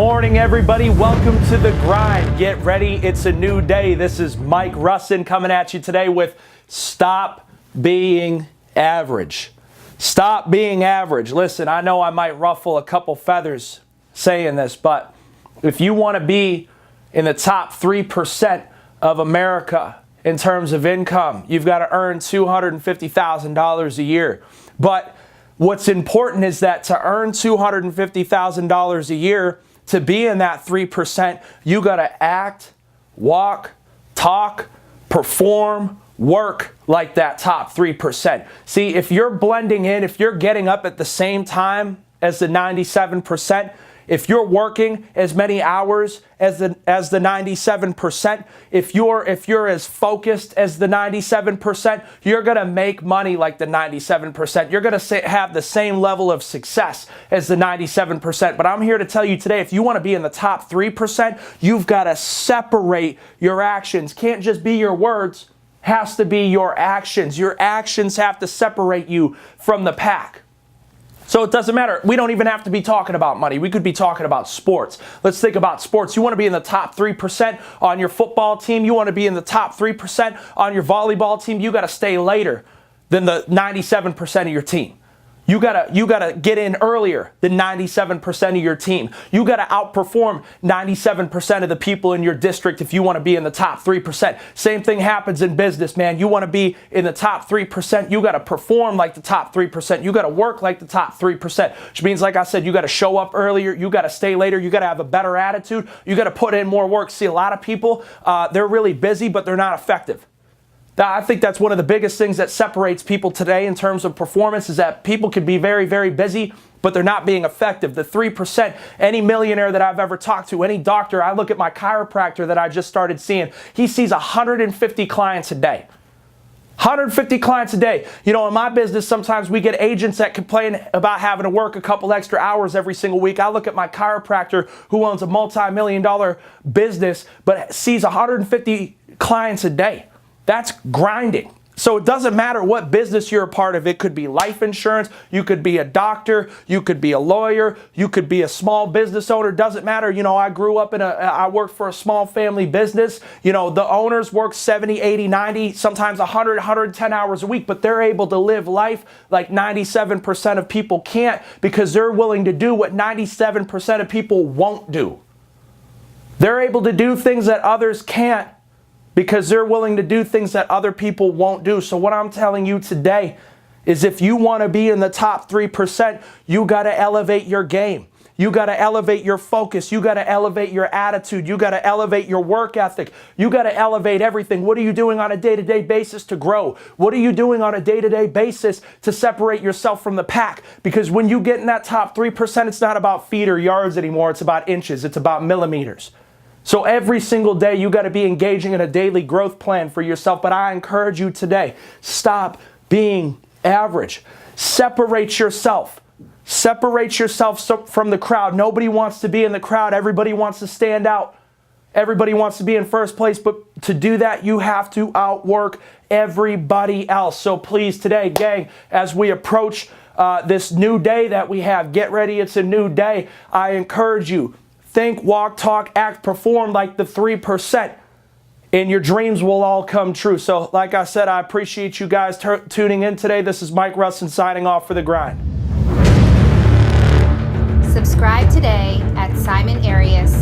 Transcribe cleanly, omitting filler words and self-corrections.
morning, everybody. Welcome to The Grind. Get ready. It's a new day. This is Mike Russin coming at you today with Stop Being Average. Stop being average. Listen, I know I might ruffle a couple feathers saying this, but if you want to be in the top 3% of America in terms of income, you've got to earn $250,000 a year. But what's important is that to earn $250,000 a year, to be in that 3%, you got to act, walk, talk, perform, work like that top 3%. See, if you're blending in, if you're getting up at the same time as the 97%, if you're working as many hours as the 97%, if you're as focused as the 97%, you're going to make money like the 97%. You're going to have the same level of success as the 97%. But I'm here to tell you today, if you want to be in the top 3%, you've got to separate your actions. Can't just be your words, has to be your actions. Your actions have to separate you from the pack. So it doesn't matter. We don't even have to be talking about money. We could be talking about sports. Let's think about sports. You want to be in the top 3% on your football team. You want to be in the top 3% on your volleyball team. You got to stay later than the 97% of your team. You gotta get in earlier than 97% of your team. You gotta outperform 97% of the people in your district if you want to be in the top 3%. Same thing happens in business, man. You want to be in the top 3%. You gotta perform like the top 3%. You gotta work like the top 3%. Which means, like I said, you gotta show up earlier. You gotta stay later. You gotta have a better attitude. You gotta put in more work. See, a lot of people, they're really busy, but they're not effective. I think that's one of the biggest things that separates people today in terms of performance is that people can be very, very busy, but they're not being effective. The 3%, any millionaire that I've ever talked to, any doctor, I look at my chiropractor that I just started seeing, he sees 150 clients a day. 150 clients a day. You know, in my business, sometimes we get agents that complain about having to work a couple extra hours every single week. I look at my chiropractor who owns a multi-million-dollar business, but sees 150 clients a day. That's grinding. So it doesn't matter what business you're a part of. It could be life insurance. You could be a doctor. You could be a lawyer. You could be a small business owner. Doesn't matter. You know, I grew up I worked for a small family business. You know, the owners work 70, 80, 90, sometimes 100, 110 hours a week, but they're able to live life like 97% of people can't because they're willing to do what 97% of people won't do. They're able to do things that others can't, because they're willing to do things that other people won't do. So what I'm telling you today is if you want to be in the top 3%, you got to elevate your game. You got to elevate your focus. You got to elevate your attitude. You got to elevate your work ethic. You got to elevate everything. What are you doing on a day-to-day basis to grow? What are you doing on a day-to-day basis to separate yourself from the pack? Because when you get in that top 3%, it's not about feet or yards anymore. It's about inches. It's about millimeters. So every single day you got to be engaging in a daily growth plan for yourself. But I encourage you today, stop being average. Separate yourself. Separate yourself from the crowd. Nobody wants to be in the crowd. Everybody wants to stand out. Everybody wants to be in first place. But to do that, you have to outwork everybody else. So please today, gang, as we approach this new day that we have, get ready. It's a new day. I encourage you. Think, walk, talk, act, perform like the 3%, and your dreams will all come true. So, like I said, I appreciate you guys tuning in today. This is Mike Russin signing off for The Grind. Subscribe today at Arias.